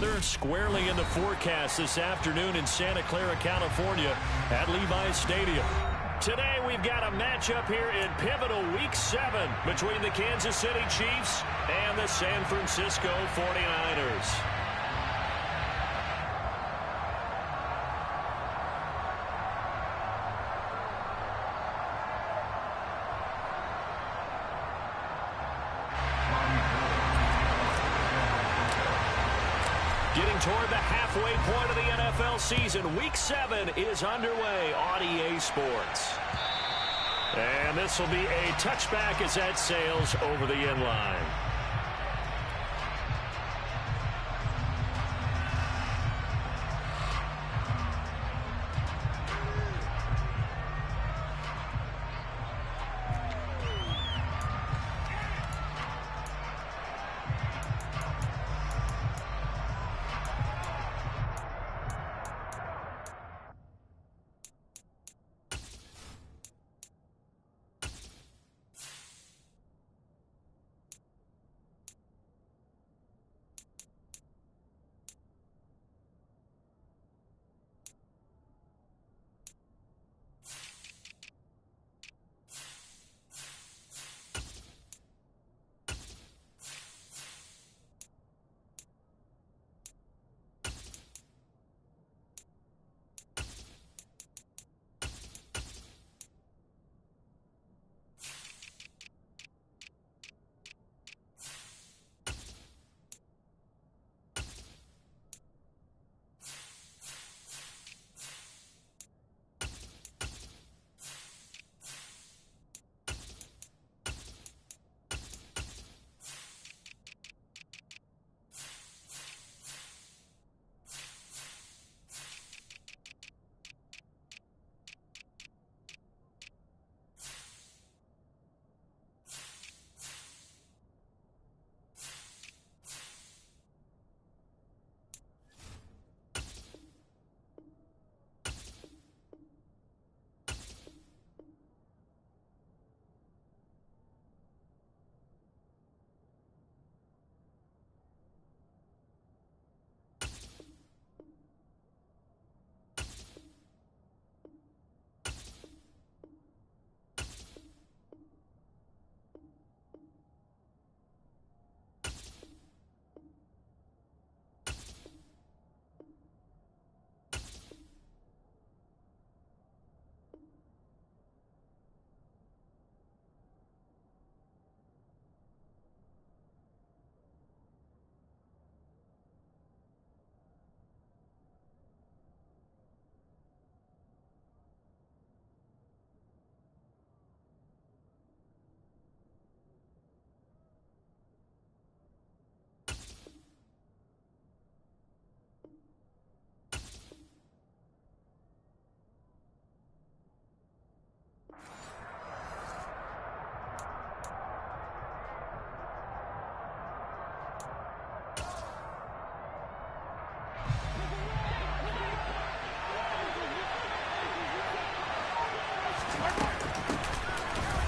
weather squarely in the forecast this afternoon in Santa Clara, California at Levi's Stadium. Today we've got a matchup here in pivotal Week 7 between the Kansas City Chiefs and the San Francisco 49ers. Getting toward the halfway point of the NFL season, Week 7 is underway on EA Sports. And this will be a touchback as that sails over the end line.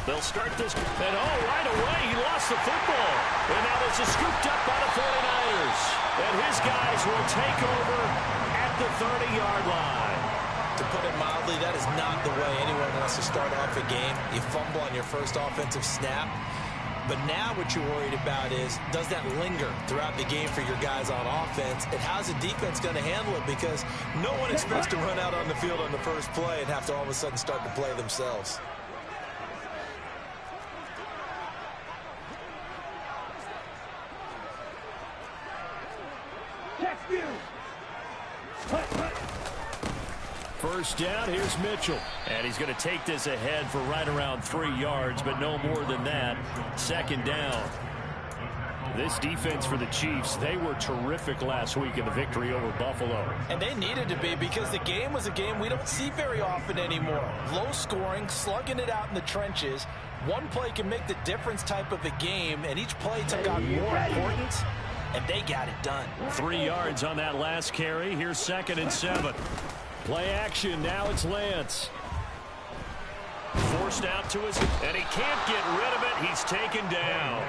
They'll start this, and right away, he lost the football. And now this is scooped up by the 49ers. And his guys will take over at the 30-yard line. To put it mildly, that is not the way anyone wants to start off a game. You fumble on your first offensive snap. But now what you're worried about is, does that linger throughout the game for your guys on offense? And how's the defense going to handle it? Because no one expects to run out on the field on the first play and have to all of a sudden start to play themselves. First down, here's Mitchell. And he's going to take this ahead for right around 3 yards, but no more than that. Second down. This defense for the Chiefs, they were terrific last week in the victory over Buffalo. And they needed to be, because the game was a game we don't see very often anymore. Low scoring, slugging it out in the trenches. One play can make the difference type of a game, and each play took on more importance, and they got it done. 3 yards on that last carry. Here's 2nd and 7. Play action. Now it's Lance. Forced out to his, and he can't get rid of it. He's taken down.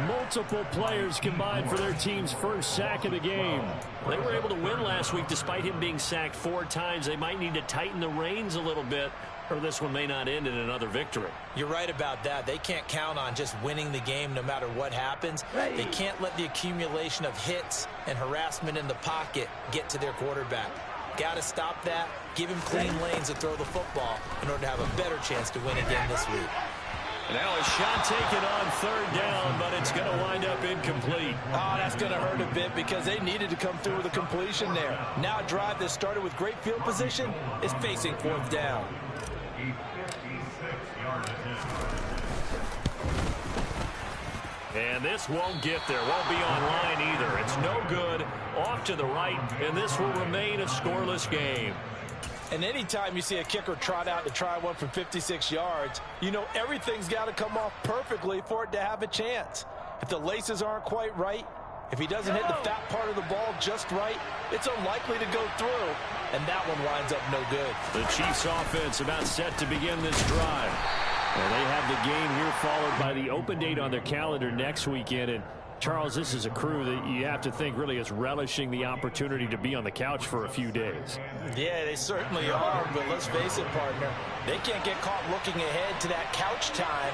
Multiple players combined for their team's first sack of the game. They were able to win last week despite him being sacked 4 times. They might need to tighten the reins a little bit, or this one may not end in another victory. You're right about that. They can't count on just winning the game no matter what happens. They can't let the accumulation of hits and harassment in the pocket get to their quarterback. Got to stop that, give him clean lanes to throw the football in order to have a better chance to win again this week. Now a shot taken on 3rd down, but it's going to wind up incomplete. Oh, that's going to hurt a bit because they needed to come through with a completion there. Now a drive that started with great field position is facing 4th down. And this won't get there. Won't be online either. It's no good. Off to the right, and this will remain a scoreless game. And anytime you see a kicker trot out to try one from 56 yards, you know everything's got to come off perfectly for it to have a chance. If the laces aren't quite right, if he doesn't hit the fat part of the ball just right, it's unlikely to go through, and that one winds up no good. The Chiefs offense about set to begin this drive. And they have the game here followed by the open date on their calendar next weekend. And Charles, this is a crew that you have to think really is relishing the opportunity to be on the couch for a few days. Yeah, they certainly are, but let's face it, partner. They can't get caught looking ahead to that couch time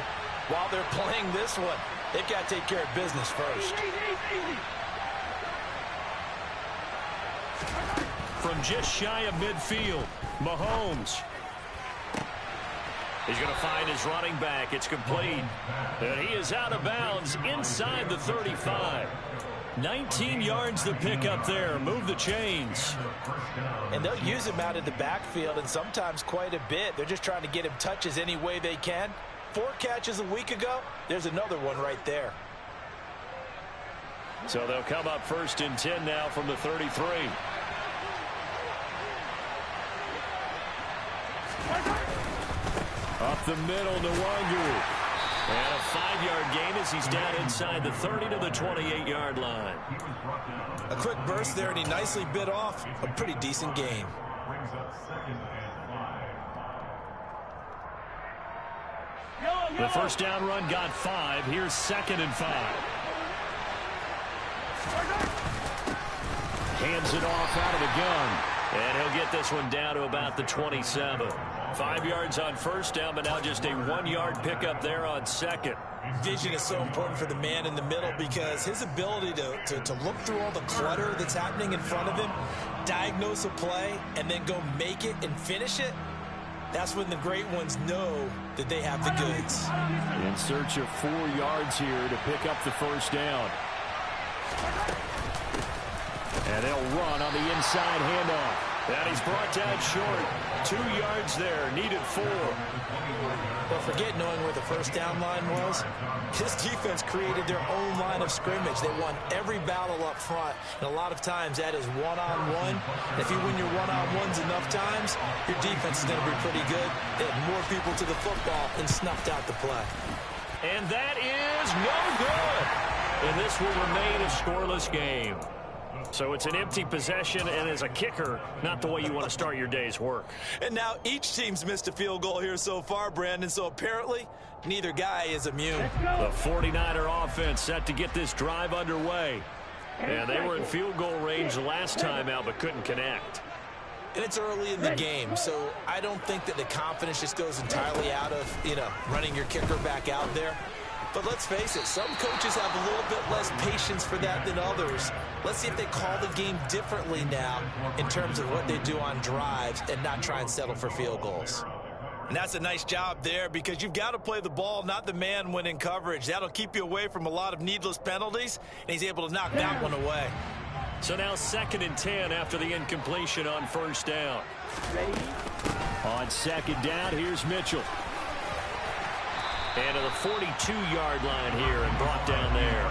while they're playing this one. They've got to take care of business first. From just shy of midfield, Mahomes. He's going to find his running back. It's complete. And he is out of bounds inside the 35. 19 yards the pick up there. Move the chains. And they'll use him out of the backfield, and sometimes quite a bit. They're just trying to get him touches any way they can. 4 catches a week ago. There's another one right there. So they'll come up 1st and 10 now from the 33. Up the middle to Wangu. And a 5-yard gain as he's down inside the 30 to the 28-yard line. A quick burst there, and he nicely bit off a pretty decent gain. The first down run got 5. Here's 2nd and 5. Hands it off out of the gun. And he'll get this one down to about the 27. 5 yards on 1st down, but now just a 1-yard pickup there on 2nd. Vision is so important for the man in the middle because his ability to look through all the clutter that's happening in front of him, diagnose a play, and then go make it and finish it, that's when the great ones know that they have the goods. In search of 4 yards here to pick up the 1st down. And they'll run on the inside handoff. And he's brought down short. 2 yards there. Needed 4. But forget knowing where the first down line was. This defense created their own line of scrimmage. They won every battle up front. And a lot of times that is one-on-one. And if you win your one-on-ones enough times, your defense is going to be pretty good. They had more people to the football and snuffed out the play. And that is no good. And this will remain a scoreless game. So it's an empty possession, and as a kicker, not the way you want to start your day's work. And now each team's missed a field goal here so far, Brandon, so apparently neither guy is immune. The 49er offense set to get this drive underway. And they were in field goal range the last time out, but couldn't connect. And it's early in the game, so I don't think that the confidence just goes entirely out of, running your kicker back out there. But let's face it, some coaches have a little bit less patience for that than others. Let's see if they call the game differently now in terms of what they do on drives and not try and settle for field goals. And that's a nice job there because you've got to play the ball, not the man when in coverage. That'll keep you away from a lot of needless penalties, and he's able to knock that one away. So now 2nd and 10 after the incompletion on 1st down. On 2nd down, here's Mitchell. And to the 42-yard line here and brought down there.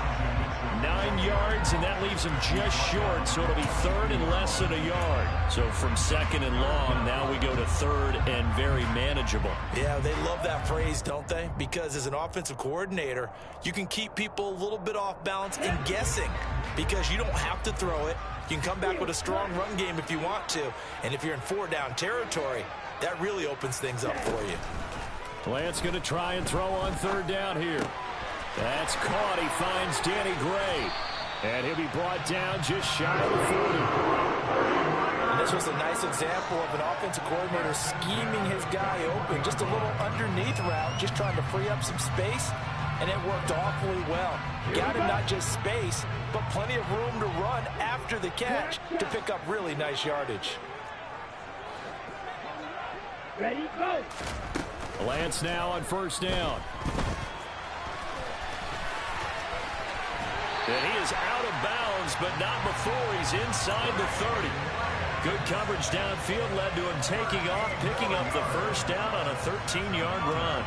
9 yards, and that leaves him just short, so it'll be 3rd and less than a yard. So from 2nd and long, now we go to 3rd and very manageable. Yeah, they love that phrase, don't they? Because as an offensive coordinator, you can keep people a little bit off balance and guessing because you don't have to throw it. You can come back with a strong run game if you want to. And if you're in 4-down territory, that really opens things up for you. Lance going to try and throw on 3rd down here. That's caught. He finds Danny Gray. And he'll be brought down just shy of the 40. And this was a nice example of an offensive coordinator scheming his guy open. Just a little underneath route, just trying to free up some space. And it worked awfully well. Got him not just space, but plenty of room to run after the catch to pick up really nice yardage. Ready, go! Lance now on first down. And he is out of bounds, but not before he's inside the 30. Good coverage downfield led to him taking off, picking up the first down on a 13-yard run.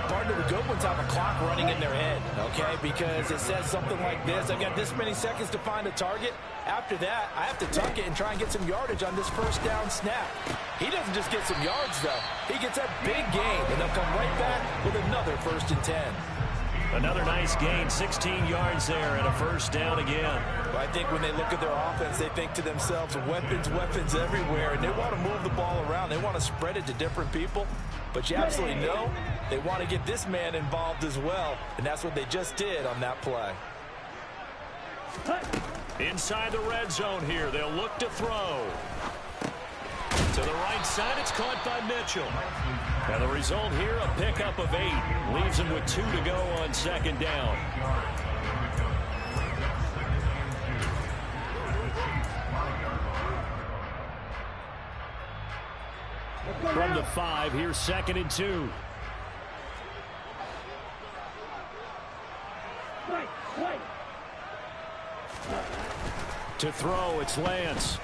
Partner, the good ones have a clock running in their head, okay? Because it says something like this. I've got this many seconds to find a target. After that, I have to tuck it and try and get some yardage on this first down snap. He doesn't just get some yards, though. He gets a big gain, and they'll come right back with another 1st and 10. Another nice gain, 16 yards there, and a first down again. Well, I think when they look at their offense, they think to themselves, weapons, weapons everywhere, and they want to move the ball around. They want to spread it to different people, but you absolutely know they want to get this man involved as well, and that's what they just did on that play. Inside the red zone here, they'll look to throw. To the right side, it's caught by Mitchell. And the result here, a pickup of 8. Leaves him with 2 to go on second down. From the 5, here's 2nd and 2. To throw, it's Lance.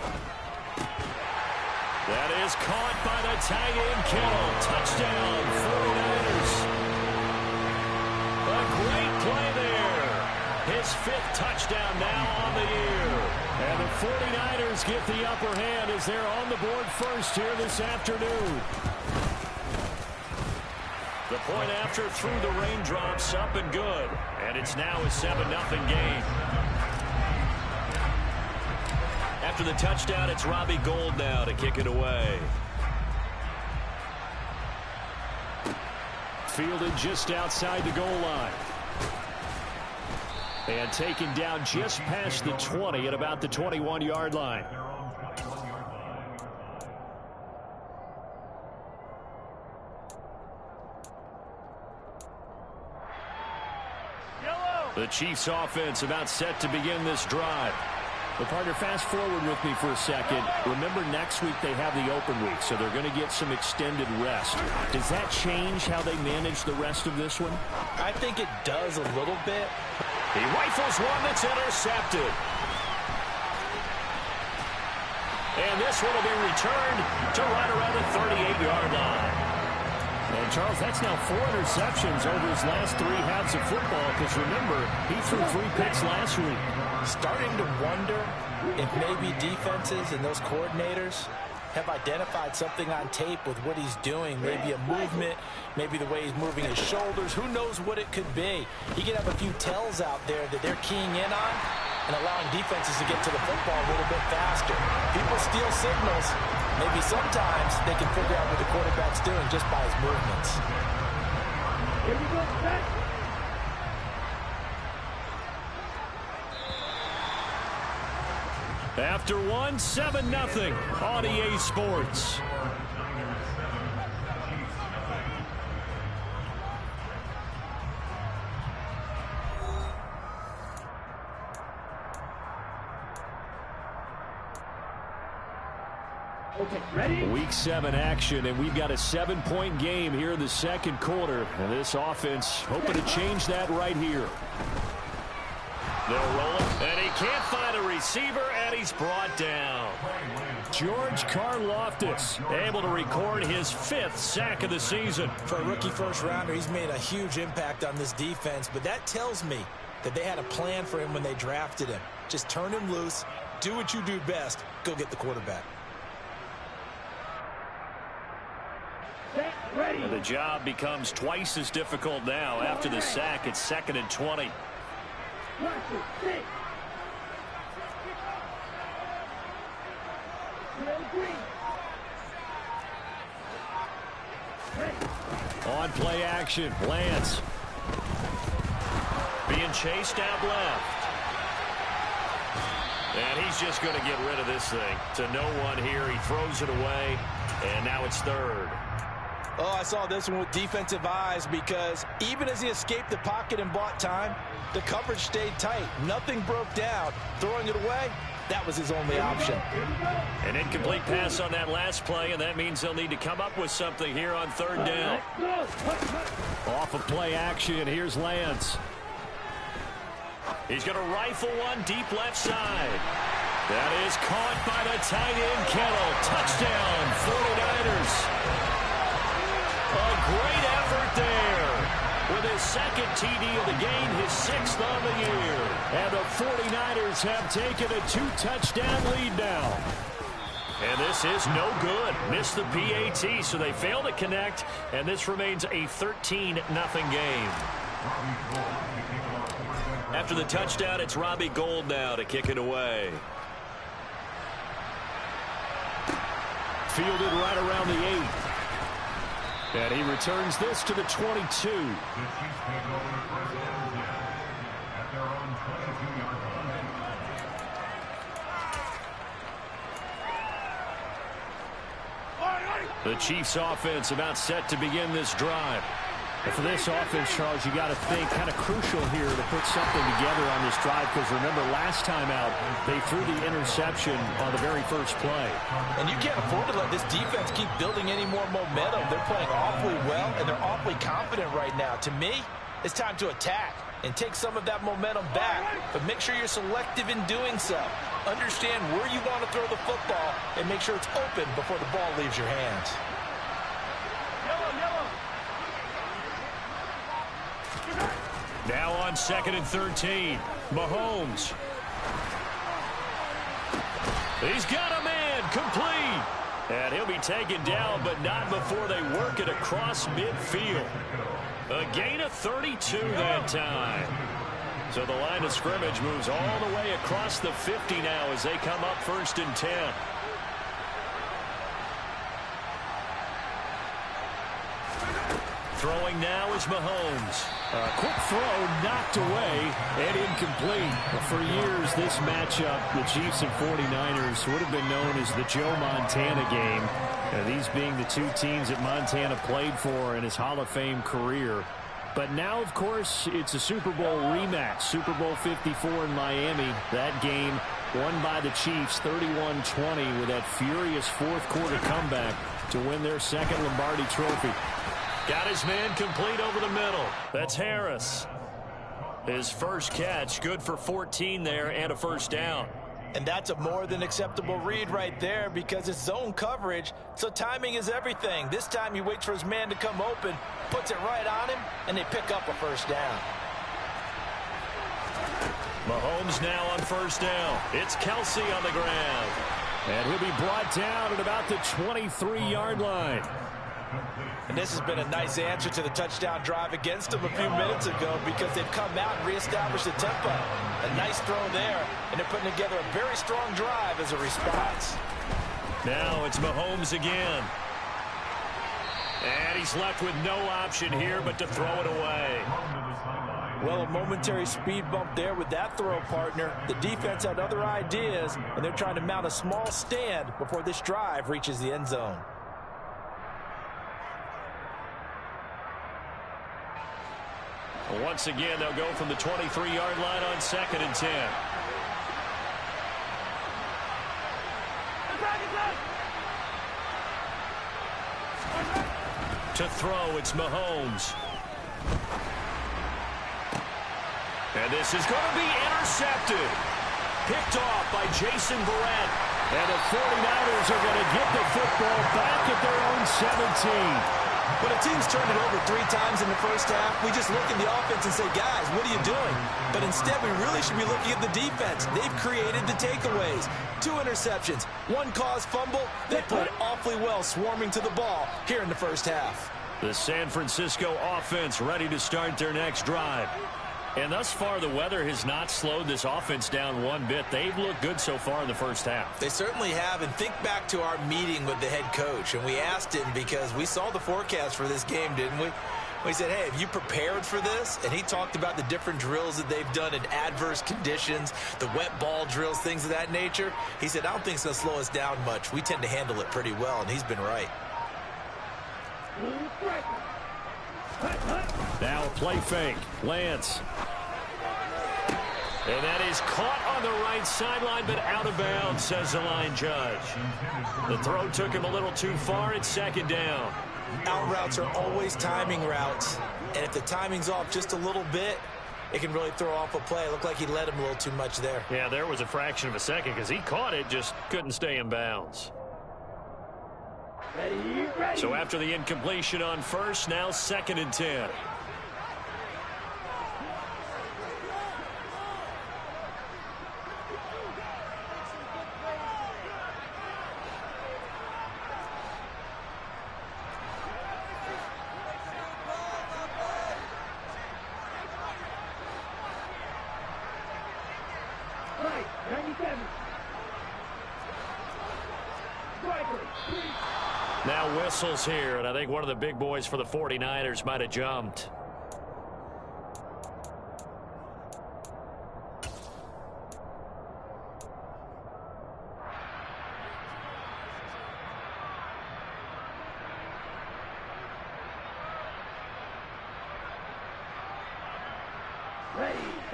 That is caught by the tight end, Kittle. Touchdown, 49ers. A great play there. His 5th touchdown now on the year. And the 49ers get the upper hand as they're on the board first here this afternoon. The point after through the raindrops, up and good. And it's now a 7-0 game. After the touchdown, it's Robbie Gould now to kick it away. Fielded just outside the goal line. And taken down just past the 20 at about the 21-yard line. The Chiefs offense about set to begin this drive. Well, partner, fast forward with me for a second. Remember, next week they have the open week, so they're going to get some extended rest. Does that change how they manage the rest of this one? I think it does a little bit. He rifles one that's intercepted. And this one will be returned to right around the 38-yard line. And, Charles, that's now 4 interceptions over his last 3 halves of football, because, remember, he threw 3 picks last week. Starting to wonder if maybe defenses and those coordinators have identified something on tape with what he's doing. Maybe a movement, maybe the way he's moving his shoulders. Who knows what it could be? He could have a few tells out there that they're keying in on and allowing defenses to get to the football a little bit faster. People steal signals. Maybe sometimes they can figure out what the quarterback's doing just by his movements. Here we go, set. After one, 7-0 on EA Sports. Okay, ready? Week 7 action, and we've got a 7-point game here in the second quarter. And this offense hoping to change that right here. They'll roll it, and he can't find a receiver, and he's brought down. George Karlaftis able to record his 5th sack of the season. For a rookie first-rounder, he's made a huge impact on this defense, but that tells me that they had a plan for him when they drafted him. Just turn him loose, do what you do best, go get the quarterback. Ready. And the job becomes twice as difficult now after the sack. It's 2nd and 20. On play action, Lance. Being chased out left. And he's just going to get rid of this thing. To no one here. He throws it away. And now it's third. Oh, I saw this one with defensive eyes because even as he escaped the pocket and bought time, the coverage stayed tight. Nothing broke down. Throwing it away, that was his only option. An incomplete pass on that last play, and that means they'll need to come up with something here on third down. Off of play action, here's Lance. He's going to rifle one deep left side. That is caught by the tight end, Kettle. Touchdown, 49ers. A great effort there. With his second TD of the game, his sixth on the year. And the 49ers have taken a 2-touchdown lead now. And this is no good. Missed the PAT, so they fail to connect. And this remains a 13-0 game. After the touchdown, it's Robbie Gould now to kick it away. Fielded right around the 8. And he returns this to the 22. The Chiefs offense about set to begin this drive. And for this offense, Charles, you got to think kind of crucial here to put something together on this drive, because remember last time out they threw the interception on the very first play. And you can't afford to let this defense keep building any more momentum. They're playing awfully well and they're awfully confident right now. To me, it's time to attack and take some of that momentum back, but make sure you're selective in doing so. Understand where you want to throw the football and make sure it's open before the ball leaves your hands. Now on 2nd and 13, Mahomes. He's got a man, complete. And he'll be taken down, but not before they work it across midfield. A gain of 32 that time. So the line of scrimmage moves all the way across the 50 now as they come up 1st and 10. Throwing now is Mahomes. A quick throw knocked away and incomplete. For years, this matchup, the Chiefs and 49ers, would have been known as the Joe Montana game. These being the two teams that Montana played for in his Hall of Fame career. But now, of course, it's a Super Bowl rematch. Super Bowl 54 in Miami. That game won by the Chiefs 31-20 with that furious fourth-quarter comeback to win their second Lombardi trophy. Got his man complete over the middle. That's Harris. His first catch, good for 14 there and a first down. And that's a more than acceptable read right there because it's zone coverage, so timing is everything. This time he waits for his man to come open, puts it right on him, and they pick up a first down. Mahomes now on first down. It's Kelsey on the ground. And he'll be brought down at about the 23-yard line. And this has been a nice answer to the touchdown drive against them a few minutes ago because they've come out and reestablished the tempo. A nice throw there, and they're putting together a very strong drive as a response. Now it's Mahomes again. And he's left with no option here but to throw it away. Well, a momentary speed bump there with that throw, partner. The defense had other ideas, and they're trying to mount a small stand before this drive reaches the end zone. Once again, they'll go from the 23-yard line on 2nd and 10. To throw, it's Mahomes. And this is going to be intercepted. Picked off by Jason Verrett. And the 49ers are going to get the football back at their own 17. When a team's turned it over 3 times in the first half, we just look at the offense and say, guys, what are you doing? But instead, we really should be looking at the defense. They've created the takeaways. 2 interceptions, 1 caused fumble. They played awfully well swarming to the ball here in the first half. The San Francisco offense ready to start their next drive. And thus far, the weather has not slowed this offense down one bit. They've looked good so far in the first half. They certainly have. And think back to our meeting with the head coach. And we asked him because we saw the forecast for this game, didn't we? He said, hey, have you prepared for this? And he talked about the different drills that they've done in adverse conditions, the wet ball drills, things of that nature. He said, I don't think it's going to slow us down much. We tend to handle it pretty well, and he's been right. Now a play fake. Lance. And that is caught on the right sideline, but out of bounds, says the line judge. The throw took him a little too far. It's second down. Out routes are always timing routes, and if the timing's off just a little bit, it can really throw off a play. It looked like he let him a little too much there. Yeah, there was a fraction of a second because he caught it, just couldn't stay in bounds. Ready. So after the incompletion on first, now 2nd and 10. Now whistles here, and I think one of the big boys for the 49ers might have jumped.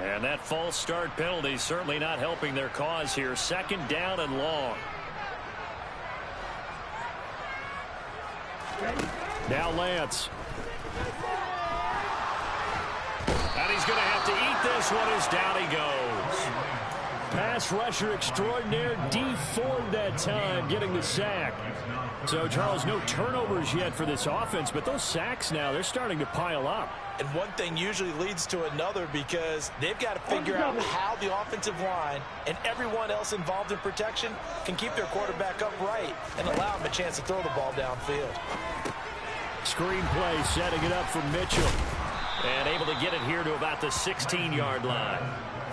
And that false start penalty certainly not helping their cause here. 2nd down and long. Now Lance. And he's going to have to eat this one as down he goes. Pass rusher extraordinaire, D Ford that time, getting the sack. So, Charles, no turnovers yet for this offense, but those sacks now, they're starting to pile up. And one thing usually leads to another because they've got to figure out how the offensive line and everyone else involved in protection can keep their quarterback upright and allow him a chance to throw the ball downfield. Screen play, setting it up for Mitchell. And able to get it here to about the 16-yard line.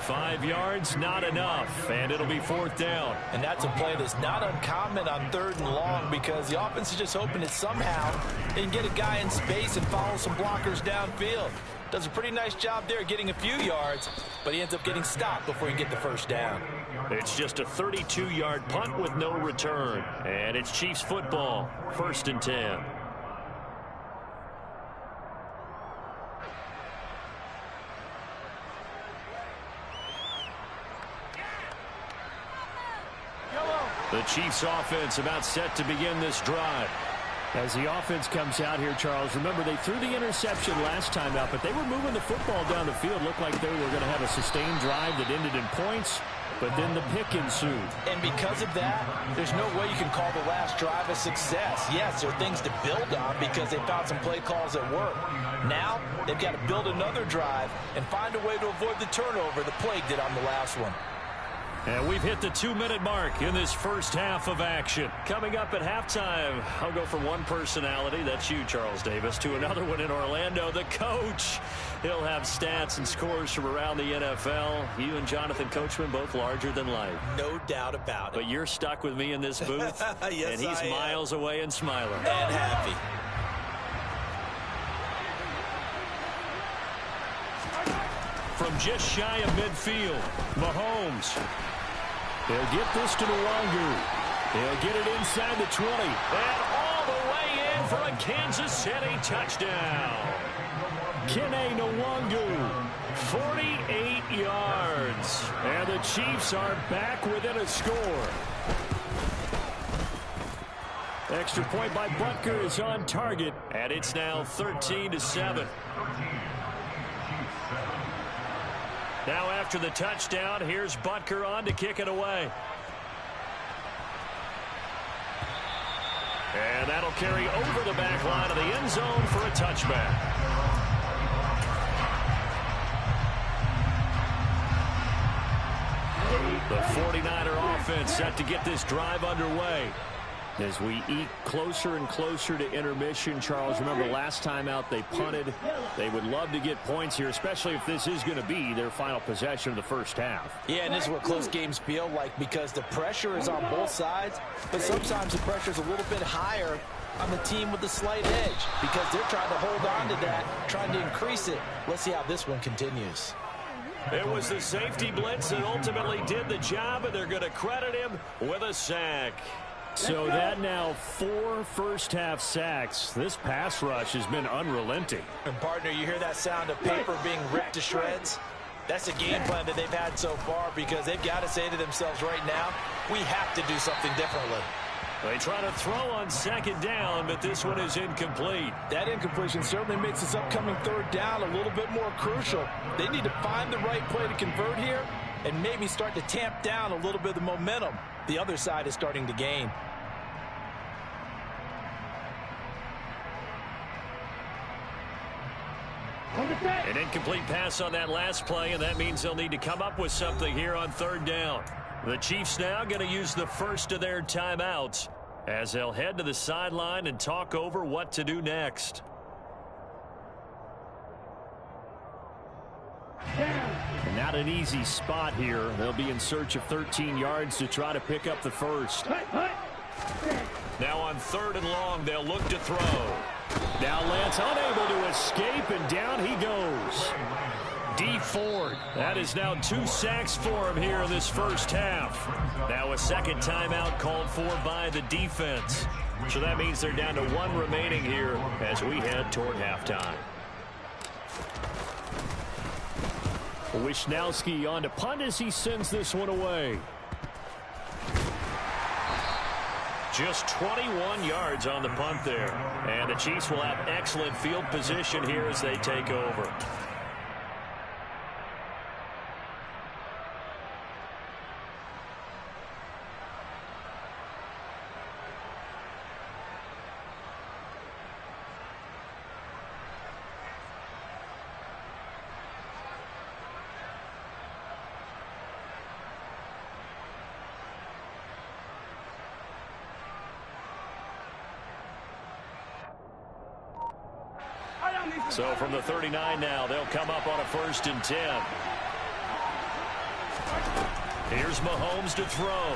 5 yards, not enough, and it'll be 4th down. And that's a play that's not uncommon on 3rd and long because the offense is just hoping that somehow they can get a guy in space and follow some blockers downfield. Does a pretty nice job there getting a few yards, but he ends up getting stopped before he can get the first down. It's just a 32-yard punt with no return, and it's Chiefs football, 1st and 10. The Chiefs offense about set to begin this drive. As the offense comes out here, Charles, remember they threw the interception last time out, but they were moving the football down the field. Looked like they were going to have a sustained drive that ended in points, but then the pick ensued. And because of that, there's no way you can call the last drive a success. Yes, there are things to build on because they found some play calls that work. Now, they've got to build another drive and find a way to avoid the turnover the plague did on the last one. And we've hit the 2-minute mark in this first half of action. Coming up at halftime, I'll go from one personality, that's you, Charles Davis, to another one in Orlando, the coach. He'll have stats and scores from around the NFL. You and Jonathan Coachman, both larger than life. No doubt about it. But you're stuck with me in this booth, yes, and he's miles away and smiling. And happy. From just shy of midfield, Mahomes. He'll get this to Nwangu. He'll get it inside the 20. And all the way in for a Kansas City touchdown. Kene Nwangu, 48 yards. And the Chiefs are back within a score. Extra point by Butker is on target. And it's now 13-7. Now after the touchdown, here's Butker on to kick it away. And that'll carry over the back line of the end zone for a touchback. The 49er offense set to get this drive underway. As we eke closer and closer to intermission, Charles, remember last time out they punted. They would love to get points here, especially if this is going to be their final possession of the first half. Yeah, and this is what close games feel like because the pressure is on both sides, but sometimes the pressure is a little bit higher on the team with the slight edge because they're trying to hold on to that, trying to increase it. Let's see how this one continues. It was the safety blitz that ultimately did the job, and they're going to credit him with a sack. So that now 4 first-half sacks. This pass rush has been unrelenting. And, partner, you hear that sound of paper being ripped to shreds? That's a game plan that they've had so far because they've got to say to themselves right now, we have to do something differently. They try to throw on second down, but this one is incomplete. That incompletion certainly makes this upcoming third down a little bit more crucial. They need to find the right play to convert here and maybe start to tamp down a little bit of the momentum the other side is starting to gain. An incomplete pass on that last play, and that means they'll need to come up with something here on third down. The Chiefs now going to use the first of their timeouts as they'll head to the sideline and talk over what to do next. Not an easy spot here. They'll be in search of 13 yards to try to pick up the first. Now on third and long, they'll look to throw. Now Lance unable to escape, and down he goes. D. Ford. That is now 2 sacks for him here in this first half. Now a second timeout called for by the defense. So that means they're down to 1 remaining here as we head toward halftime. Wisnowski on to punt as he sends this one away. Just 21 yards on the punt there. And the Chiefs will have excellent field position here as they take over. So from the 39 now, they'll come up on a 1st and 10. Here's Mahomes to throw.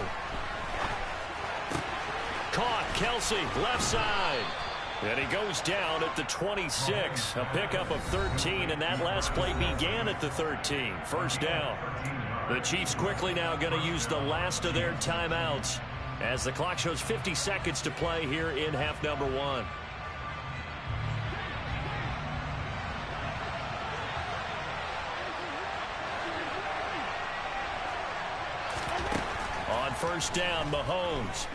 Caught, Kelsey, left side. And he goes down at the 26. A pickup of 13, and that last play began at the 13. First down. The Chiefs quickly now going to use the last of their timeouts as the clock shows 50 seconds to play here in half number 1. First down, Mahomes.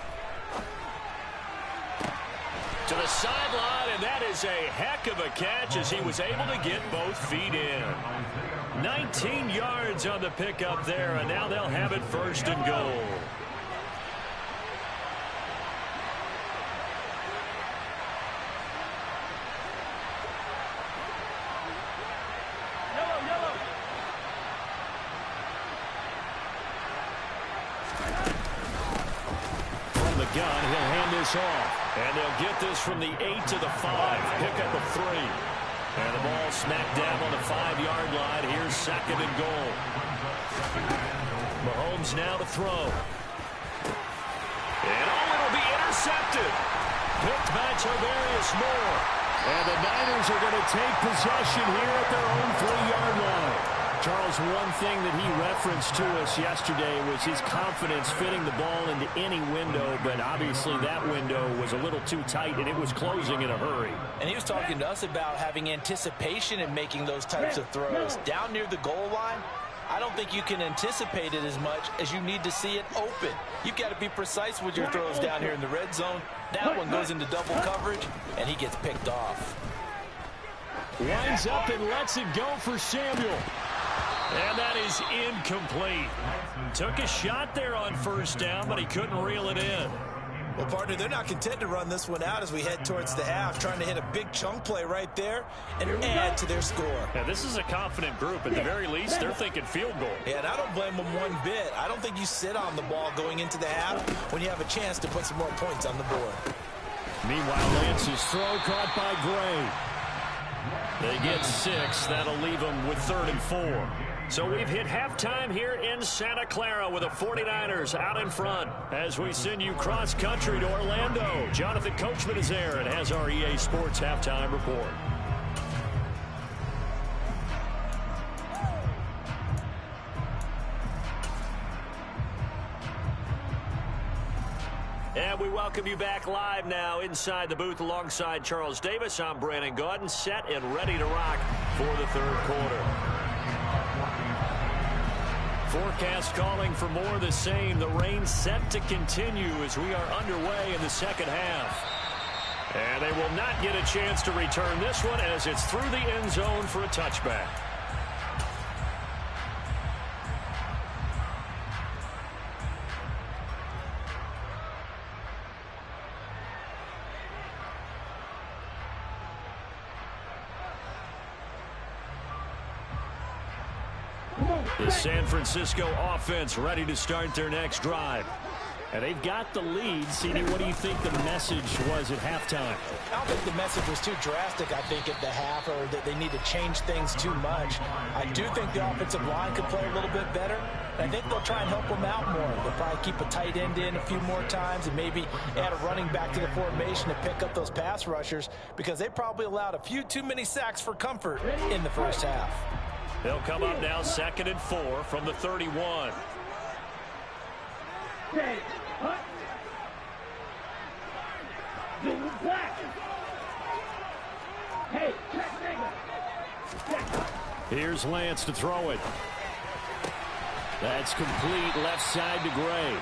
To the sideline, and that is a heck of a catch as he was able to get both feet in. 19 yards on the pickup there, and now they'll have it 1st and goal. Gun, he'll hand this off, and they'll get this from the 8 to the 5, pickup of 3, and the ball smacked down on the 5-yard line. Here's 2nd and goal. Mahomes now to throw, and it'll be intercepted, picked by Tavarius Moore, and the Niners are going to take possession here at their own 3-yard line. Charles, one thing that he referenced to us yesterday was his confidence fitting the ball into any window, but obviously that window was a little too tight, and it was closing in a hurry. And he was talking to us about having anticipation in making those types of throws. Down near the goal line, I don't think you can anticipate it as much as you need to see it open. You've got to be precise with your throws down here in the red zone. That one goes into double coverage, and he gets picked off. Winds up and lets it go for Samuel. And that is incomplete. Took a shot there on 1st down, but he couldn't reel it in. Well, partner, they're not content to run this one out as we head towards the half, trying to hit a big chunk play right there and add to their score. Yeah, this is a confident group. At the very least, they're thinking field goal. Yeah, and I don't blame them one bit. I don't think you sit on the ball going into the half when you have a chance to put some more points on the board. Meanwhile, Lance's throw caught by Gray. They get 6. That'll leave them with 3rd and 4. So we've hit halftime here in Santa Clara with the 49ers out in front. As we send you cross-country to Orlando, Jonathan Coachman is there and has our EA Sports halftime report. And we welcome you back live now inside the booth alongside Charles Davis. I'm Brandon Gaudin, set and ready to rock for the third quarter. Forecast calling for more of the same. The rain set to continue as we are underway in the second half. And they will not get a chance to return this one as it's through the end zone for a touchback. The San Francisco offense ready to start their next drive. And they've got the lead. CD, what do you think the message was at halftime? I don't think the message was too drastic, I think, at the half, or that they need to change things too much. I do think the offensive line could play a little bit better. And I think they'll try and help them out more. They'll probably keep a tight end in a few more times and maybe add a running back to the formation to pick up those pass rushers, because they probably allowed a few too many sacks for comfort in the first half. They'll come up now 2nd and 4 from the 31. Okay, hut. Blue black. Hey, check nigga. Here's Lance to throw it. That's complete left side to Gray.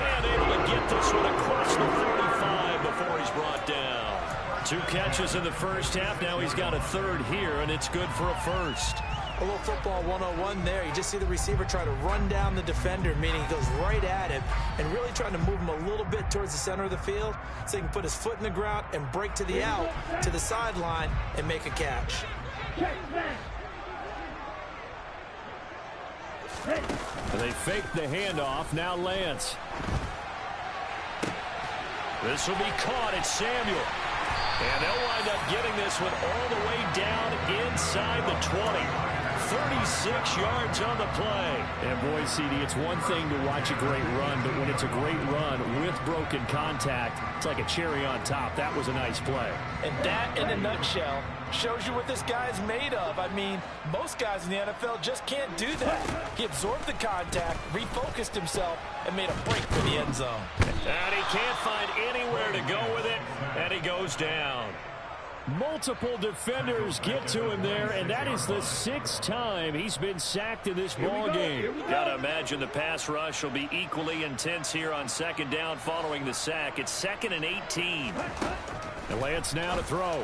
And able to get this one across the 35 before he's brought down. 2 catches in the first half. Now he's got a third here, and it's good for a first. A little football 101 there. You just see the receiver try to run down the defender, meaning he goes right at him and really trying to move him a little bit towards the center of the field so he can put his foot in the ground and break to the out, to the sideline, and make a catch. And they fake the handoff. Now Lance. This will be caught. It's Samuel. And they'll wind up getting this one all the way down inside the 20. 36 yards on the play. And boy, CD, it's one thing to watch a great run, but when it's a great run with broken contact, it's like a cherry on top. That was a nice play. And that, in a nutshell, shows you what this guy's made of. I mean, most guys in the NFL just can't do that. He absorbed the contact, refocused himself, and made a break for the end zone. And he can't find anywhere to go with it, and he goes down. Multiple defenders get to him there, and that is the 6th time he's been sacked in this ball game. Gotta imagine the pass rush will be equally intense here on 2nd down following the sack. It's 2nd and 18. And Lance now to throw.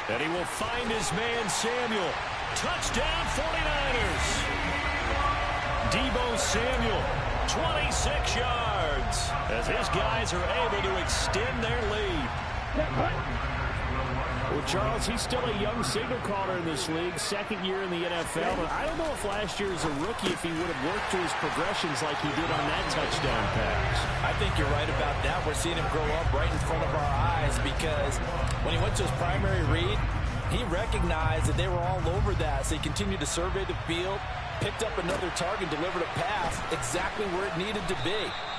And he will find his man Samuel. Touchdown 49ers. Deebo Samuel, 26 yards, as his guys are able to extend their lead. Well, Charles, he's still a young signal caller in this league, 2nd year in the NFL. But I don't know if last year as a rookie, if he would have worked through his progressions like he did on that touchdown pass. I think you're right about that. We're seeing him grow up right in front of our eyes, because when he went to his primary read, he recognized that they were all over that. So he continued to survey the field, picked up another target, delivered a pass exactly where it needed to be.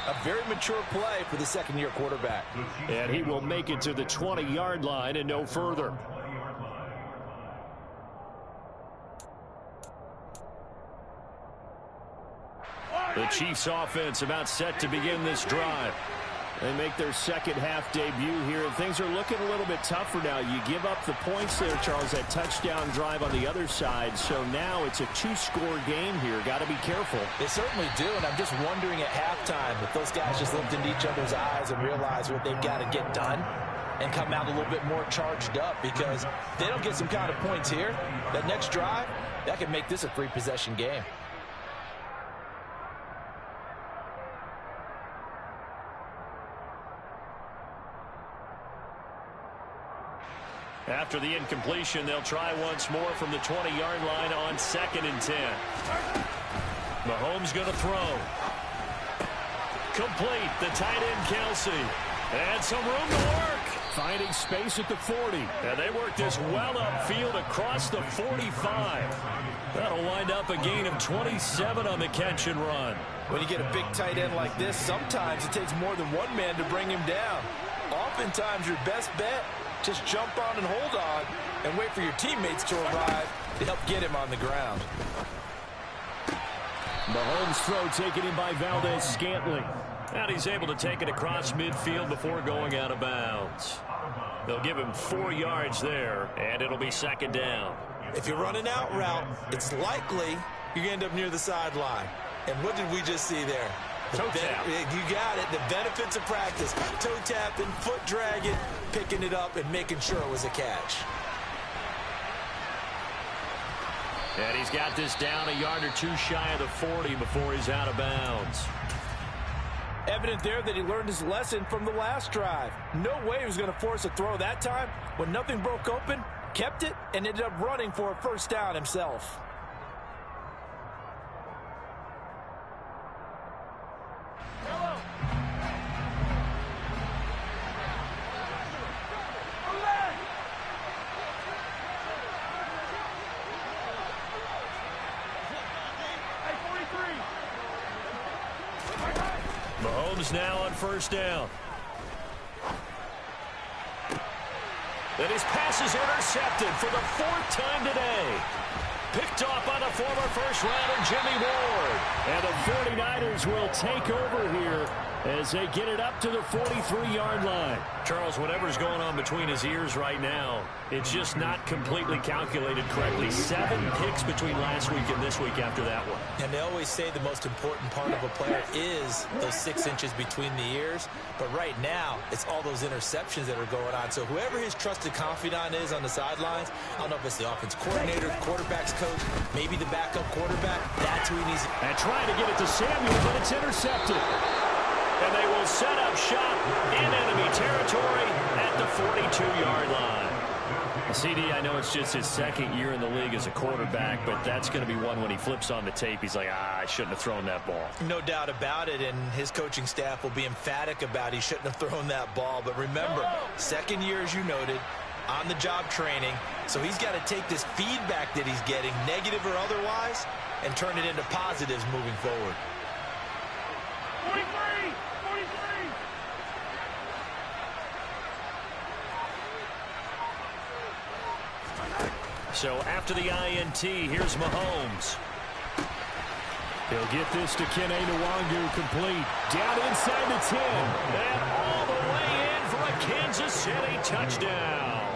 A very mature play for the 2nd-year quarterback. And he will make it to the 20-yard line and no further. The Chiefs offense about set to begin this drive. They make their second half debut here, and things are looking a little bit tougher now. You give up the points there, Charles, that touchdown drive on the other side. So now it's a 2-score game here. Got to be careful. They certainly do, and I'm just wondering at halftime if those guys just looked into each other's eyes and realized what they've got to get done and come out a little bit more charged up, because if they don't get some kind of points here, that next drive, that could make this a 3-possession game. After the incompletion, they'll try once more from the 20-yard line on 2nd and 10. Mahomes going to throw. Complete, the tight end Kelsey. And some room to work. Finding space at the 40. And they work this well upfield across the 45. That'll wind up a gain of 27 on the catch and run. When you get a big tight end like this, sometimes it takes more than one man to bring him down. Oftentimes, your best bet, just jump on and hold on and wait for your teammates to arrive to help get him on the ground. Mahomes' throw taken in by Valdez-Scantling. And he's able to take it across midfield before going out of bounds. They'll give him 4 yards there, and it'll be second down. If you're running out route, it's likely you're going to end up near the sideline. And what did we just see there? Toe tap. You got it. The benefits of practice. Toe tapping, foot dragging, picking it up, and making sure it was a catch. And he's got this down a yard or two shy of the 40 before he's out of bounds. Evident there that he learned his lesson from the last drive. No way he was going to force a throw that time. When nothing broke open, kept it, and ended up running for a first down himself. Mahomes now on first down. And his pass is intercepted for the 4th time today. Picked off by the former first-rounder Jimmy Ward. And the 49ers will take over here as they get it up to the 43-yard line. Charles, whatever's going on between his ears right now, it's just not completely calculated correctly. 7 picks between last week and this week after that one. And they always say the most important part of a player is those 6 inches between the ears. But right now, it's all those interceptions that are going on. So whoever his trusted confidant is on the sidelines, I don't know if it's the offense coordinator, quarterback's coach, maybe the backup quarterback, that's who he needs. And trying to get it to Samuel, but it's intercepted. And they will set up shop in enemy territory at the 42-yard line. CD, I know it's just his 2nd year in the league as a quarterback, but that's going to be one when he flips on the tape. He's like, I shouldn't have thrown that ball. No doubt about it, and his coaching staff will be emphatic about he shouldn't have thrown that ball. But remember, 2nd year, as you noted, on-the-job training. So he's got to take this feedback that he's getting, negative or otherwise, and turn it into positives moving forward. 43! So after the INT, here's Mahomes. He'll get this to Kene Nwangu complete. Down inside the 10. And all the way in for a Kansas City touchdown.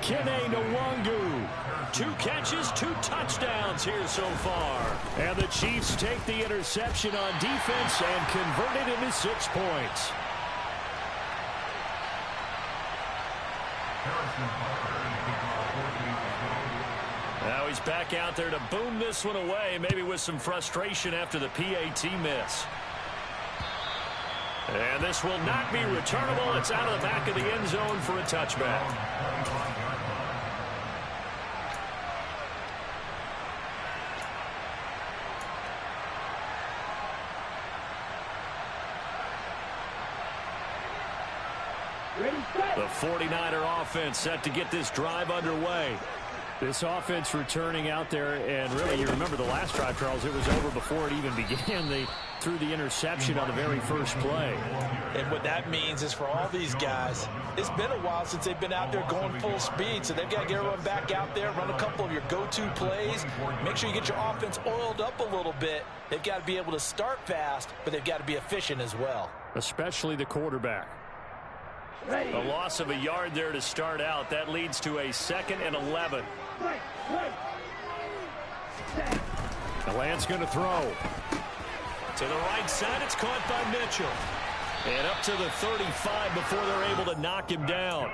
Kene Nwangu. 2 catches, 2 touchdowns here so far. And the Chiefs take the interception on defense and convert it into 6 points. Now he's back out there to boom this one away, maybe with some frustration after the PAT miss. And this will not be returnable. It's out of the back of the end zone for a touchback. The 49er offense set to get this drive underway. This offense returning out there, and really, you remember the last drive, Charles, it was over before it even began. They threw the interception on the very first play. And what that means is for all these guys, it's been a while since they've been out there going full speed, so they've got to get everyone back out there, run a couple of your go-to plays, make sure you get your offense oiled up a little bit. They've got to be able to start fast, but they've got to be efficient as well. Especially the quarterback. A loss of a yard there to start out. That leads to a 2nd and 11. The Lance going to throw. To the right side, it's caught by Mitchell. And up to the 35 before they're able to knock him down.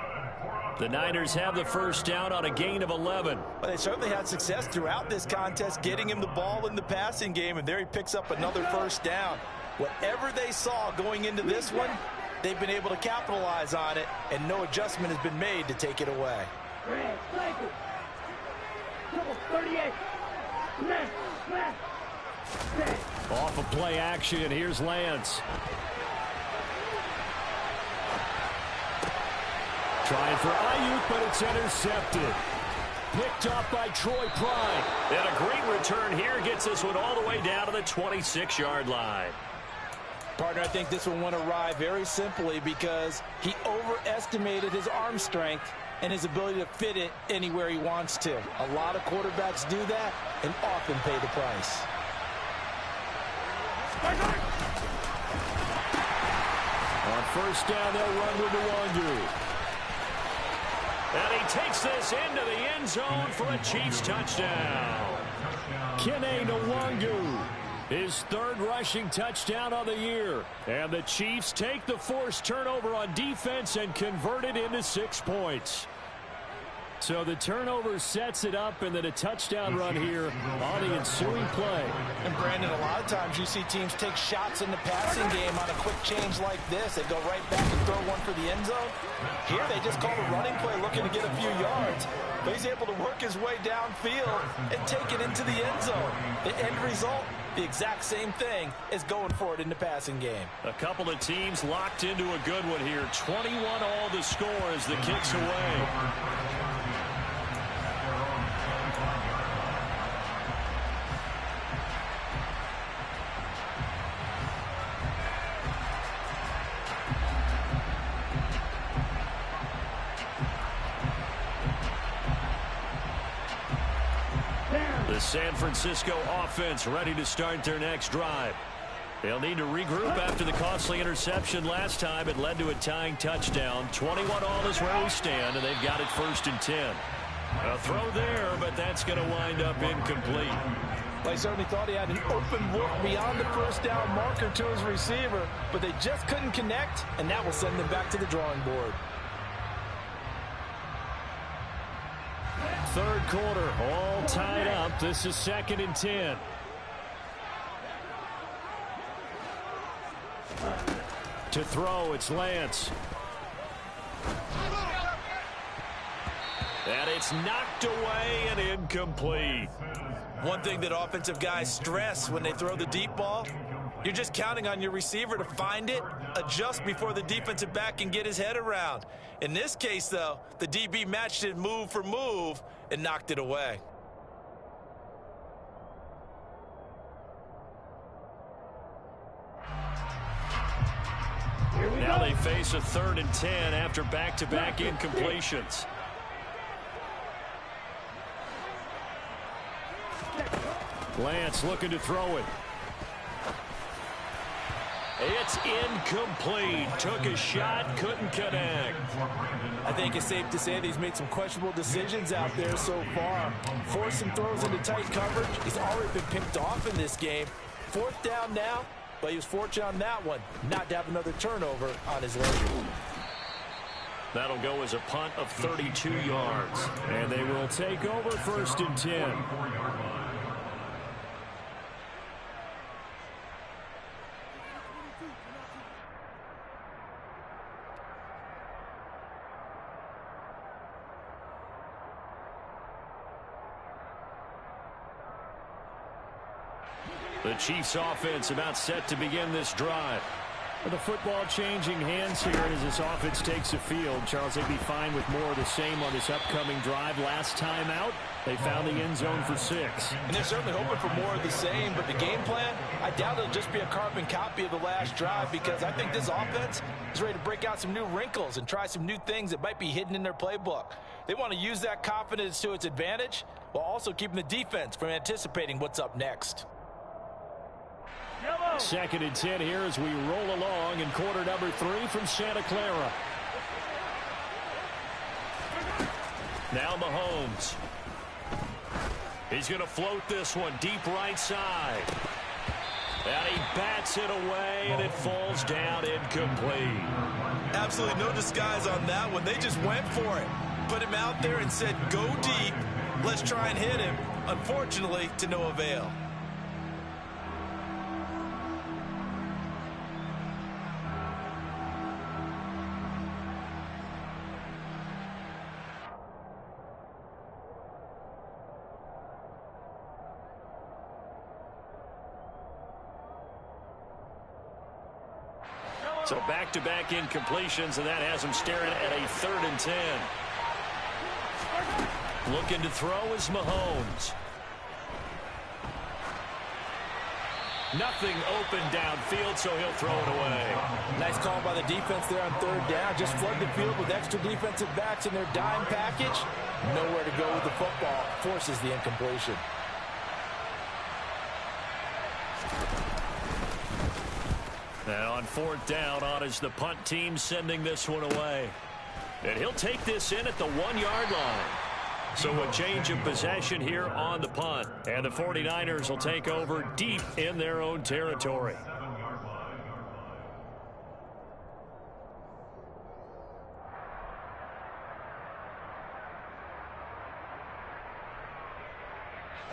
The Niners have the first down on a gain of 11. Well, they certainly had success throughout this contest, getting him the ball in the passing game, and there he picks up another first down. Whatever they saw going into this one, they've been able to capitalize on it, and no adjustment has been made to take it away. 38. Off of play action, here's Lance. Trying for Ayuk, but it's intercepted. Picked off by Troy Pride. And a great return here gets this one all the way down to the 26-yard line. Partner, I think this one went awry very simply because he overestimated his arm strength and his ability to fit it anywhere he wants to. A lot of quarterbacks do that and often pay the price. On first down, they'll run with Nwangu. And he takes this into the end zone for a Chiefs touchdown. Kene Nwangu, his third rushing touchdown of the year. And the Chiefs take the forced turnover on defense and convert it into 6 points. So the turnover sets it up, and then a touchdown run here on the ensuing play. And Brandon, a lot of times you see teams take shots in the passing game on a quick change like this. They go right back and throw one for the end zone. Here they just call a running play looking to get a few yards. But he's able to work his way downfield and take it into the end zone. The end result, the exact same thing as going for it in the passing game. A couple of teams locked into a good one here. 21 all the score as the kick's away. The San Francisco offense ready to start their next drive. They'll need to regroup after the costly interception last time. It led to a tying touchdown. 21 all is where we stand, and they've got it 1st and 10. A throw there, but that's going to wind up incomplete. Well, he certainly thought he had an open look beyond the first down marker to his receiver, but they just couldn't connect, and that will send them back to the drawing board. Third quarter, all tied up. This is 2nd and 10. To throw, it's Lance. And it's knocked away and incomplete. One thing that offensive guys stress when they throw the deep ball, you're just counting on your receiver to find it, adjust before the defensive back can get his head around. In this case, though, the DB matched it move for move and knocked it away. Now they face a 3rd and 10 after back-to-back incompletions. Lance looking to throw it. It's incomplete. Took a shot, couldn't connect. I think it's safe to say that he's made some questionable decisions out there so far. Forced some throws into tight coverage. He's already been picked off in this game. 4th down now, but he was fortunate on that one not to have another turnover on his leg. That'll go as a punt of 32 yards. And they will take over 1st and 10. The Chiefs offense about set to begin this drive. With the football changing hands here as this offense takes the field. Charles, they'd be fine with more of the same on this upcoming drive. Last time out, they found the end zone for 6. And they're certainly hoping for more of the same, but the game plan, I doubt it'll just be a carbon copy of the last drive because I think this offense is ready to break out some new wrinkles and try some new things that might be hidden in their playbook. They want to use that confidence to its advantage while also keeping the defense from anticipating what's up next. 2nd and 10 here as we roll along in quarter number 3 from Santa Clara. Now Mahomes. He's going to float this one deep right side. And he bats it away, and it falls down incomplete. Absolutely no disguise on that one. They just went for it. Put him out there and said, go deep. Let's try and hit him. Unfortunately, to no avail. So back-to-back incompletions, and that has him staring at a 3rd and 10. Looking to throw is Mahomes. Nothing open downfield, so he'll throw it away. Nice call by the defense there on 3rd down. Just flood the field with extra defensive backs in their dime package. Nowhere to go with the football. Forces the incompletion. Now on 4th down, on is the punt team sending this one away. And he'll take this in at the 1-yard line. So a change of possession here on the punt. And the 49ers will take over deep in their own territory.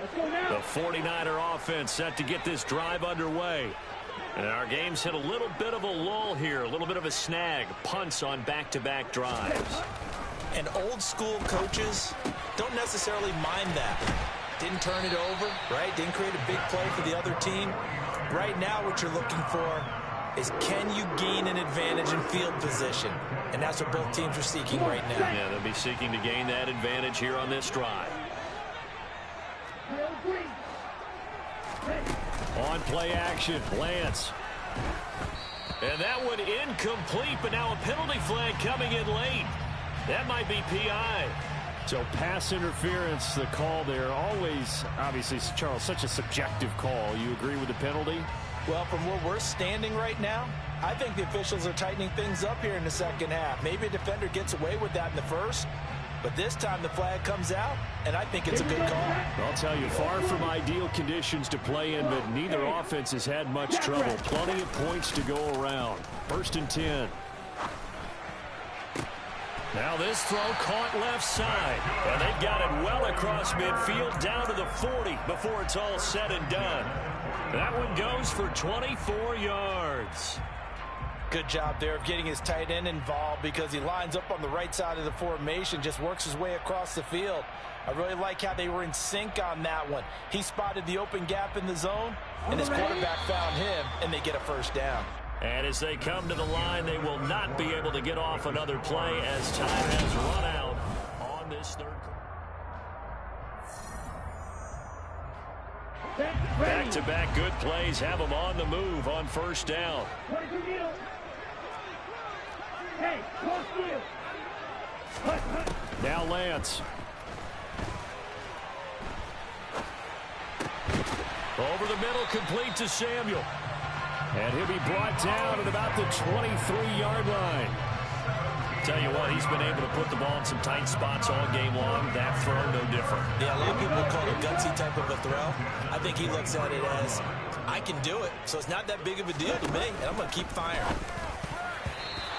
The 49er offense set to get this drive underway. And our game's hit a little bit of a lull here, a little bit of a snag. Punts on back-to-back drives. And old-school coaches don't necessarily mind that. Didn't turn it over, right? Didn't create a big play for the other team. Right now what you're looking for is, can you gain an advantage in field position? And that's what both teams are seeking right now. Yeah, they'll be seeking to gain that advantage here on this drive. On play action, Lance. And that one incomplete, but now a penalty flag coming in late. That might be PI. So pass interference, the call there. Always, obviously, Charles, such a subjective call. You agree with the penalty? Well, from where we're standing right now, I think the officials are tightening things up here in the second half. Maybe a defender gets away with that in the first, but this time the flag comes out, and I think it's a good call. I'll tell you, far from ideal conditions to play in, but neither offense has had much trouble. Plenty of points to go around. 1st and 10. Now this throw caught left side. And they've got it well across midfield down to the 40 before it's all said and done. That one goes for 24 yards. Good job there of getting his tight end involved, because he lines up on the right side of the formation, just works his way across the field. I really like how they were in sync on that one. He spotted the open gap in the zone, and his quarterback found him, and they get a 1st down. And as they come to the line, they will not be able to get off another play as time has run out on this 3rd. Back-to-back good plays have them on the move on 1st down. Now Lance. Over the middle, complete to Samuel. And he'll be brought down at about the 23-yard line. Tell you what, he's been able to put the ball in some tight spots all game long. That throw, no different. Yeah, a lot of people would call it a gutsy type of a throw. I think he looks at it as, I can do it, so it's not that big of a deal to me, and I'm going to keep firing.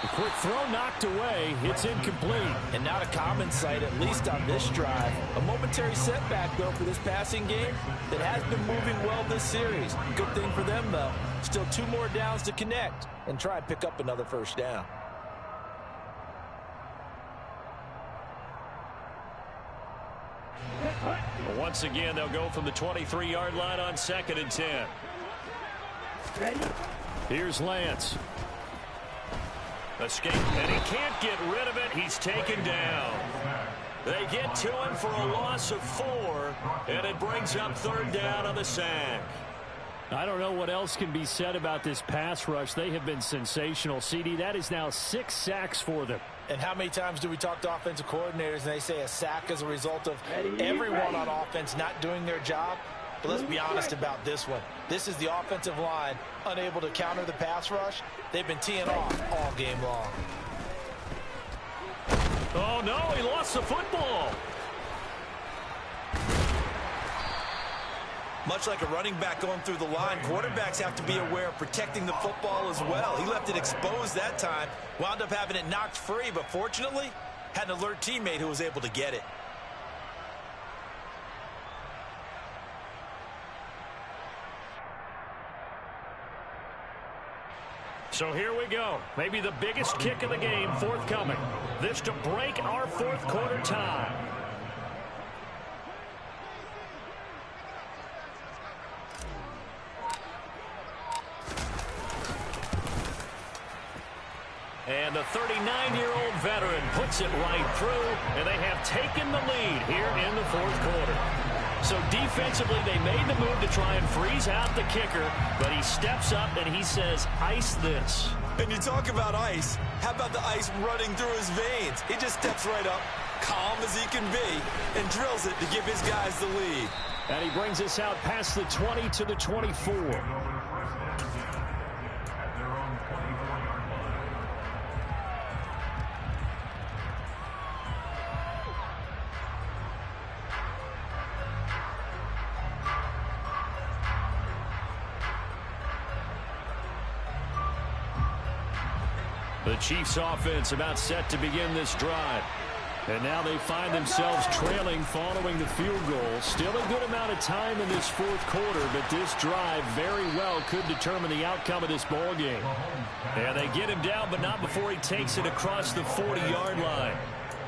The quick throw knocked away. It's incomplete. And not a common sight, at least on this drive. A momentary setback, though, for this passing game that has been moving well this series. Good thing for them, though. Still 2 more downs to connect and try and pick up another 1st down. Once again, they'll go from the 23-yard line on 2nd and 10. Here's Lance. Escape, and he can't get rid of it. He's taken down. They get to him for a loss of 4, and it brings up 3rd down on the sack. I don't know what else can be said about this pass rush. They have been sensational. CD, that is now 6 sacks for them. And how many times do we talk to offensive coordinators and they say a sack as a result of everyone on offense not doing their job? But let's be honest about this one. This is the offensive line unable to counter the pass rush. They've been teeing off all game long. Oh, no, he lost the football. Much like a running back going through the line, quarterbacks have to be aware of protecting the football as well. He left it exposed that time, wound up having it knocked free, but fortunately, had an alert teammate who was able to get it. So here we go. Maybe the biggest kick of the game forthcoming. This to break our 4th quarter tie. the 39-year-old veteran puts it right through, and they have taken the lead here in the fourth quarter. So defensively, they made the move to try and freeze out the kicker, but he steps up and he says, ice this. And you talk about ice. How about the ice running through his veins? He just steps right up, calm as he can be, and drills it to give his guys the lead. And he brings us out past the 20 to the 24. The Chiefs offense about set to begin this drive. And now they find themselves trailing following the field goal. Still a good amount of time in this fourth quarter, but this drive very well could determine the outcome of this ball game. And they get him down, but not before he takes it across the 40-yard line.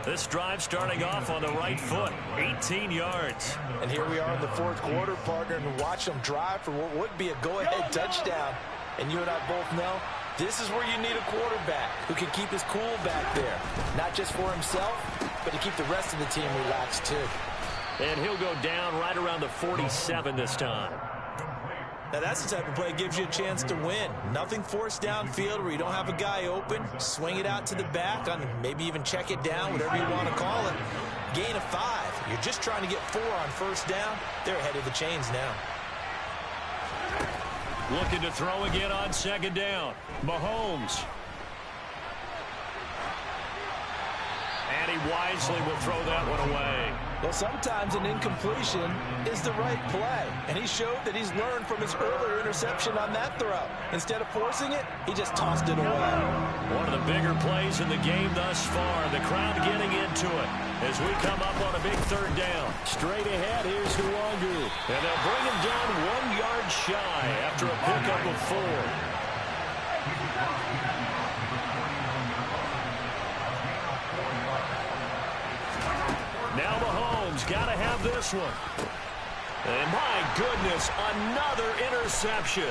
This drive starting off on the right foot, 18 yards. And here we are in the fourth quarter, partner, and watch them drive for what would be a go-ahead touchdown. And you and I both know this is where you need a quarterback who can keep his cool back there. Not just for himself, but to keep the rest of the team relaxed too. And he'll go down right around the 47 this time. Now that's the type of play that gives you a chance to win. Nothing forced downfield where you don't have a guy open. Swing it out to the back, on maybe even check it down, whatever you want to call it. Gain of 5. You're just trying to get 4 on first down. They're ahead of the chains now. Looking to throw again on second down. Mahomes. And he wisely will throw that one away. Well, sometimes an incompletion is the right play. And he showed that he's learned from his earlier interception on that throw. Instead of forcing it, he just tossed it away. One of the bigger plays in the game thus far. The crowd getting into it as we come up on a big third down. Straight ahead, here's Nwangu. And they'll bring him down 1 yard shy after a pickup of 4. Now Mahomes got to have this one. And my goodness, another interception.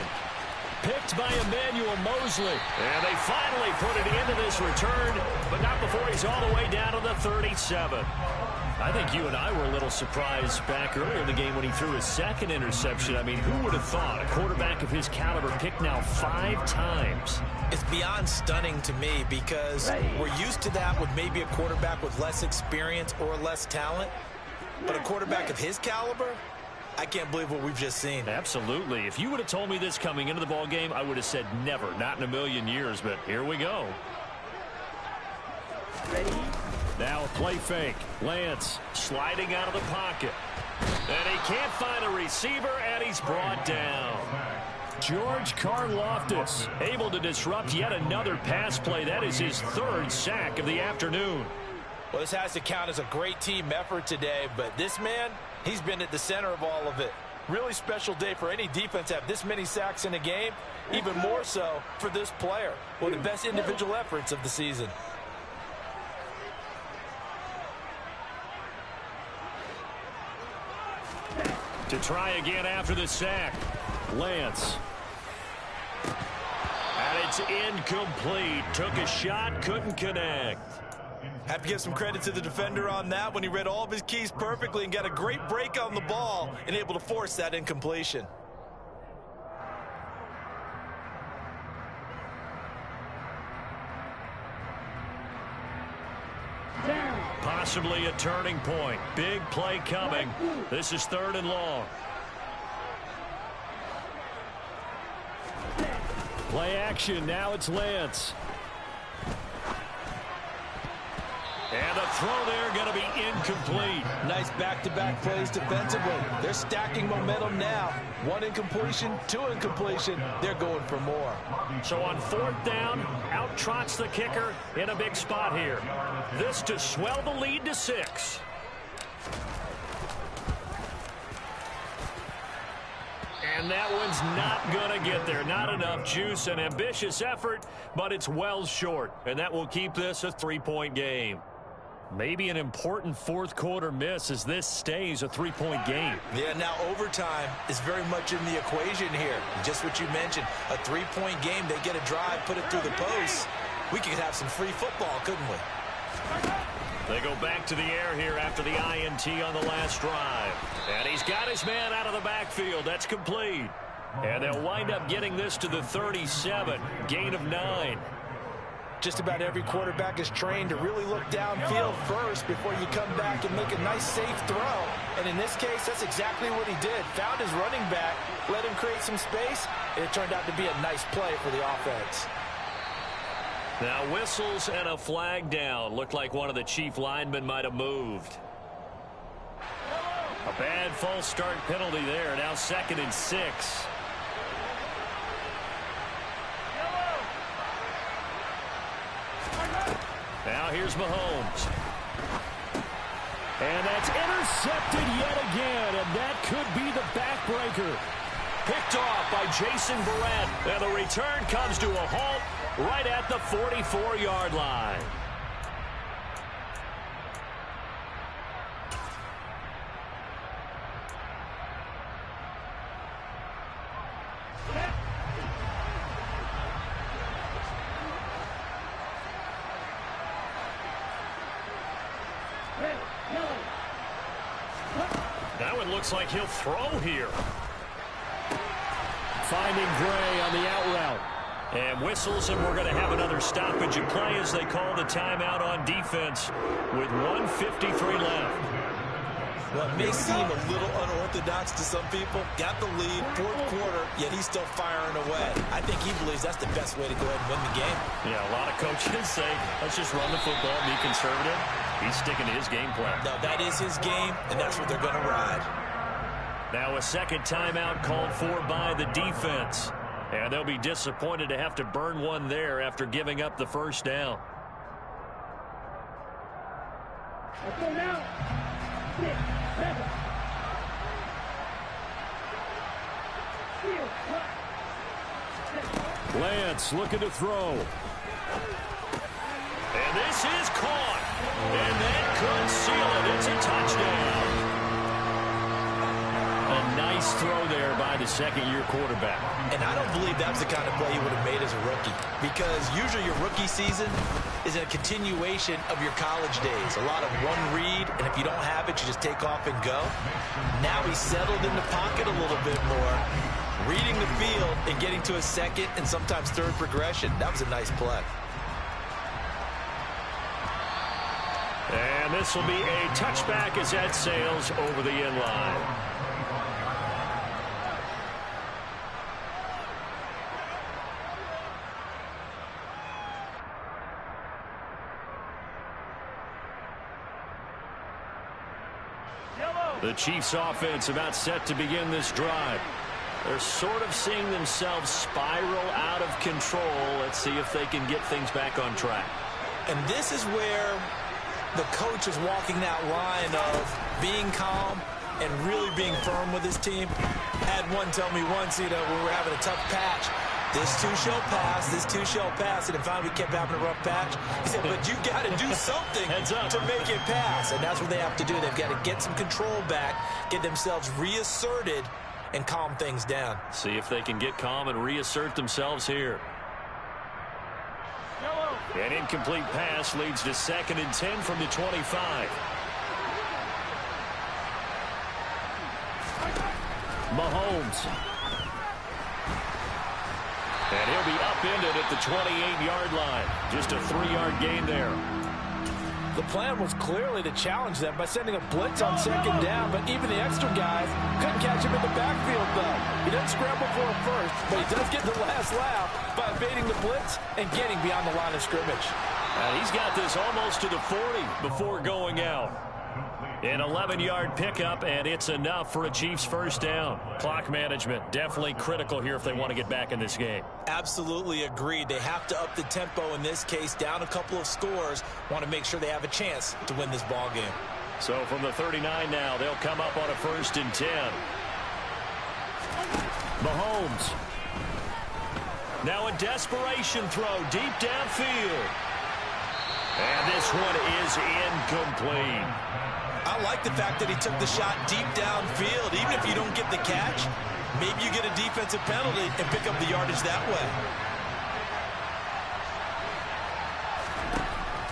Picked by Emmanuel Mosley. And they finally put it into this return, but not before he's all the way down to the 37. I think you and I were a little surprised back earlier in the game when he threw his second interception. I mean, who would have thought a quarterback of his caliber picked now 5 times? It's beyond stunning to me because we're used to that with maybe a quarterback with less experience or less talent. But a quarterback of his caliber, I can't believe what we've just seen. Absolutely. If you would have told me this coming into the ball game, I would have said never, not in a million years. But here we go. Ready? Now a play fake. Lance sliding out of the pocket. And he can't find a receiver, and he's brought down. George Karlaftis able to disrupt yet another pass play. That is his 3rd sack of the afternoon. Well, this has to count as a great team effort today, but this man, he's been at the center of all of it. Really special day for any defense to have this many sacks in a game, even more so for this player. One of the best individual efforts of the season. To try again after the sack. Lance. And it's incomplete. Took a shot, couldn't connect. Have to give some credit to the defender on that when he read all of his keys perfectly and got a great break on the ball and able to force that incompletion. Possibly a turning point. Big play coming. This is 3rd and long. Play action. Now it's Lance. And the throw there going to be incomplete. Nice back-to-back plays defensively. They're stacking momentum now. 1 incompletion, 2 incompletion. They're going for more. So on 4th down, out trots the kicker in a big spot here. This to swell the lead to 6. And that one's not going to get there. Not enough juice. An ambitious effort, but it's well short. And that will keep this a 3-point game. Maybe an important 4th quarter miss as this stays a 3-point game. Yeah, now overtime is very much in the equation here. Just what you mentioned, a 3-point game. They get a drive, put it through the post, we could have some free football, couldn't we? They go back to the air here after the INT on the last drive. And he's got his man out of the backfield. That's complete. And they'll wind up getting this to the 37. Gain of 9. Just about every quarterback is trained to really look downfield first before you come back and make a nice, safe throw. And in this case, that's exactly what he did. Found his running back, let him create some space, and it turned out to be a nice play for the offense. Now whistles and a flag down. Looked like one of the chief linemen might have moved. A bad false start penalty there. Now 2nd and 6. Now here's Mahomes. And that's intercepted yet again, and that could be the backbreaker. Picked off by Jason Barrett. And the return comes to a halt right at the 44-yard line. Now it looks like he'll throw here. Finding Gray on the out route. And whistles, and we're going to have another stoppage of play as they call the timeout on defense with 1:53 left. Well, it may seem a little unorthodox to some people. Got the lead, 4th quarter, yet he's still firing away. I think he believes that's the best way to go ahead and win the game. Yeah, a lot of coaches say, let's just run the football, be conservative. He's sticking to his game plan. No, that is his game, and that's what they're going to ride. Now a second timeout called for by the defense. And they'll be disappointed to have to burn one there after giving up the first down. Let's go now. 6, 7. Lance looking to throw. And this is caught. And that could seal it. It's a touchdown. A nice throw there by the second-year quarterback. And I don't believe that's the kind of play he would have made as a rookie, because usually your rookie season is a continuation of your college days. A lot of one read, and if you don't have it, you just take off and go. Now he's settled in the pocket a little bit more, reading the field and getting to a second and sometimes third progression. That was a nice play. And this will be a touchback as that sails over the end line. The Chiefs offense about set to begin this drive. They're sort of seeing themselves spiral out of control. Let's see if they can get things back on track. And this is where the coach is walking that line of being calm and really being firm with his team. Had one tell me once, when we were having a tough patch, this too shall pass, this too shall pass. And finally we kept having a rough patch. He said, but you got to do something to make it pass. And that's what they have to do. They've got to get some control back, get themselves reasserted, and calm things down. See if they can get calm and reassert themselves here. An incomplete pass leads to 2nd and 10 from the 25. Mahomes. And he'll be upended at the 28-yard line. Just a 3-yard gain there. The plan was clearly to challenge them by sending a blitz on 2nd down, but even the extra guys couldn't catch him in the backfield, though. He doesn't scramble for a first, but he does get the last laugh by evading the blitz and getting beyond the line of scrimmage. And he's got this almost to the 40 before going out. An 11-yard pickup, and it's enough for a Chiefs first down. Clock management definitely critical here if they want to get back in this game. Absolutely agreed. They have to up the tempo in this case, down a couple of scores. Want to make sure they have a chance to win this ball game. So from the 39 now, they'll come up on a 1st and 10. Mahomes. Now a desperation throw deep downfield. And this one is incomplete. I like the fact that he took the shot deep downfield. Even if you don't get the catch, maybe you get a defensive penalty and pick up the yardage that way.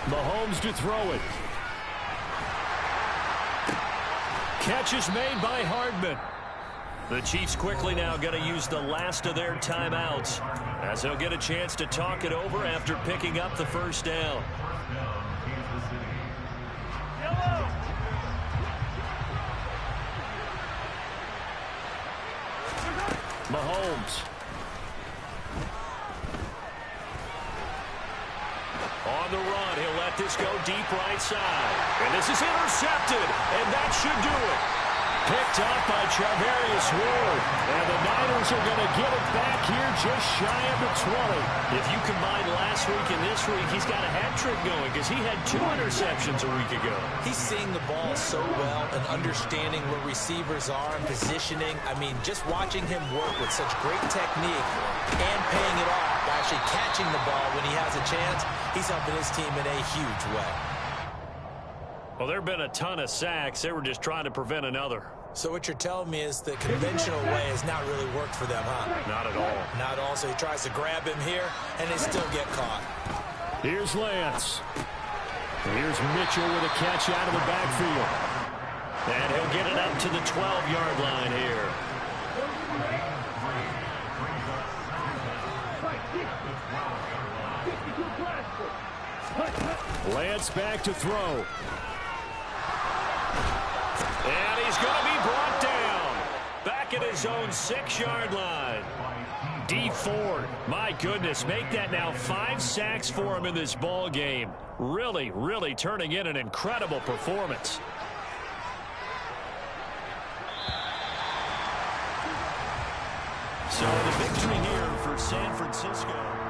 Mahomes to throw it. Catch is made by Hardman. The Chiefs quickly now going to use the last of their timeouts as they'll get a chance to talk it over after picking up the first down. Mahomes. On the run, he'll let this go deep right side. And this is intercepted, and that should do it. Picked up by Charvarius Ward. And the Niners are going to get it back here just shy of the 20. If you combine last week and this week, he's got a hat trick going because he had 2 interceptions a week ago. He's seeing the ball so well and understanding where receivers are and positioning. I mean, just watching him work with such great technique and paying it off by actually catching the ball when he has a chance, he's helping his team in a huge way. Well, there have been a ton of sacks. They were just trying to prevent another. So what you're telling me is the conventional way has not really worked for them, huh? Not at all. Not at all. So he tries to grab him here, and they still get caught. Here's Lance. Here's Mitchell with a catch out of the backfield. And he'll get it up to the 12-yard line here. Lance back to throw. And he's going to be brought down. Back at his own 6-yard line. D Ford, my goodness, make that now 5 sacks for him in this ball game. Really, really turning in an incredible performance. So the victory here for San Francisco.